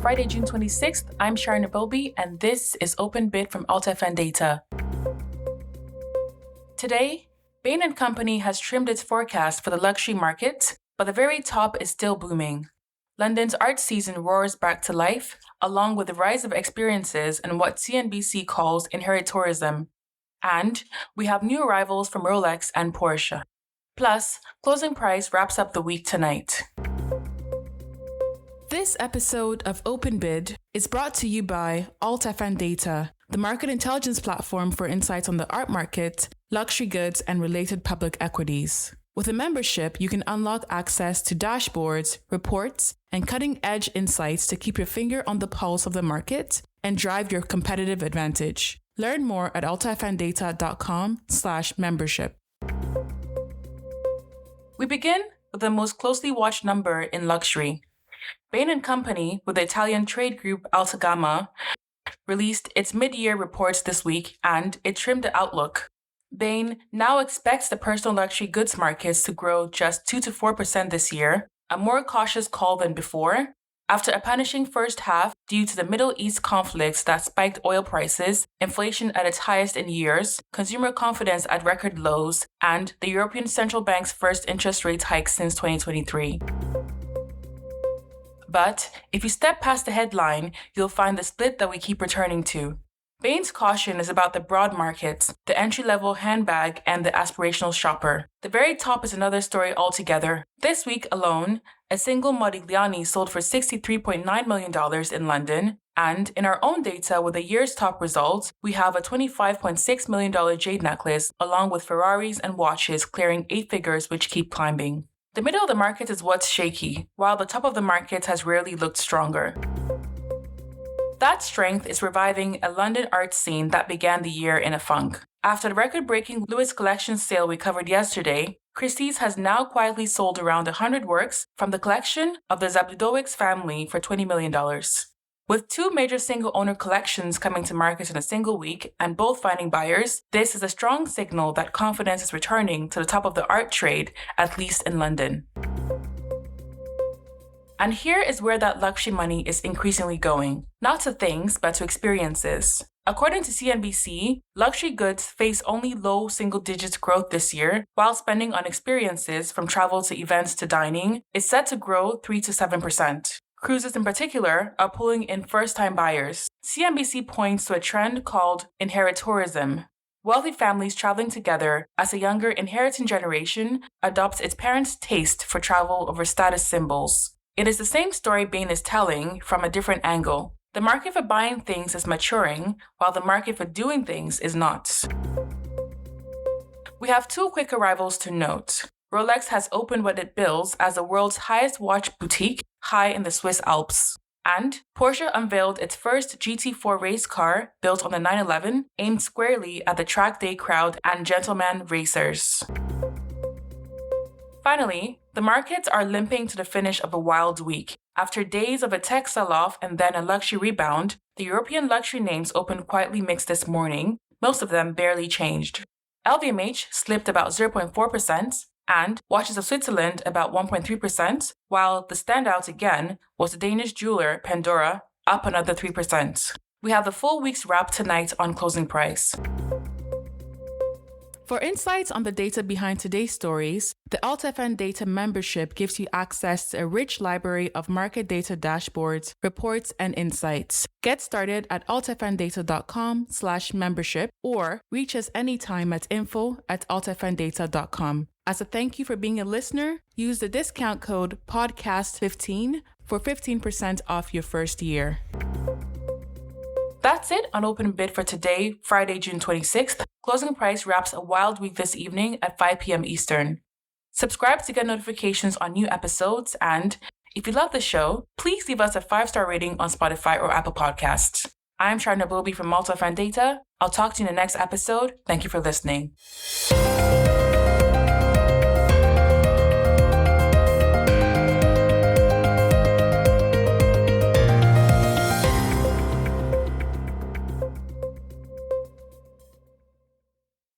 Friday, June 26th. I'm Sharon Abobi, and this is Open Bid from FNDATA. Today, Bain Company has trimmed its forecast for the luxury market, but the very top is still booming. London's art season roars back to life, along with the rise of experiences and what CNBC calls Inheritourism. And we have new arrivals from Rolex and Porsche. Plus, closing price wraps up the week tonight. This episode of Open Bid is brought to you by FNDATA, the market intelligence platform for insights on the art market, luxury goods, and related public equities. With a membership, you can unlock access to dashboards, reports, and cutting-edge insights to keep your finger on the pulse of the market and drive your competitive advantage. Learn more at altafndata.com/membership. We begin with the most closely watched number in luxury. Bain Company, with the Italian trade group Altagamma, released its mid-year reports this week, and it trimmed the outlook. Bain now expects the personal luxury goods markets to grow just 2 to 4% this year, a more cautious call than before, after a punishing first half due to the Middle East conflicts that spiked oil prices, inflation at its highest in years, consumer confidence at record lows, and the European Central Bank's first interest rate hike since 2023. But if you step past the headline, you'll find the split that we keep returning to. Bain's caution is about the broad markets, the entry-level handbag, and the aspirational shopper. The very top is another story altogether. This week alone, a single Modigliani sold for $63.9 million in London, and in our own data with the year's top results, we have a $25.6 million jade necklace, along with Ferraris and watches clearing 8 figures which keep climbing. The middle of the market is what's shaky, while the top of the market has rarely looked stronger. That strength is reviving a London art scene that began the year in a funk. After the record-breaking Lewis collection sale we covered yesterday, Christie's has now quietly sold around 100 works from the collection of the Zabludowicz family for $20 million. With 2 major single-owner collections coming to market in a single week and both finding buyers, this is a strong signal that confidence is returning to the top of the art trade, at least in London. And here is where that luxury money is increasingly going. Not to things, but to experiences. According to CNBC, luxury goods face only low single-digit growth this year, while spending on experiences, from travel to events to dining, is set to grow 3 to 7%. Cruises in particular are pulling in first-time buyers. CNBC points to a trend called Inheritourism. Wealthy families traveling together as a younger inheriting generation adopts its parents' taste for travel over status symbols. It is the same story Bain is telling from a different angle. The market for buying things is maturing, while the market for doing things is not. We have 2 quick arrivals to note. Rolex has opened what it bills as the world's highest watch boutique, high in the Swiss Alps. And Porsche unveiled its first GT4 race car built on the 911, aimed squarely at the track day crowd and gentleman racers. Finally, the markets are limping to the finish of a wild week. After days of a tech sell-off and then a luxury rebound, the European luxury names opened quietly mixed this morning, most of them barely changed. LVMH slipped about 0.4%, and Watches of Switzerland about 1.3%, while the standout again was the Danish jeweler Pandora, up another 3%. We have the full week's wrap tonight on closing price. For insights on the data behind today's stories, the FNDATA membership gives you access to a rich library of market data dashboards, reports, and insights. Get started at altfndata.com/membership or reach us anytime at info@altfndata.com. As a thank you for being a listener, use the discount code PODCAST15 for 15% off your first year. That's it on Open Bid for today, Friday, June 26th. Closing price wraps a wild week this evening at 5 p.m. Eastern. Subscribe to get notifications on new episodes, and if you love the show, please leave us a 5-star rating on Spotify or Apple Podcasts. I'm Sharon Abobi from FNDATA. I'll talk to you in the next episode. Thank you for listening.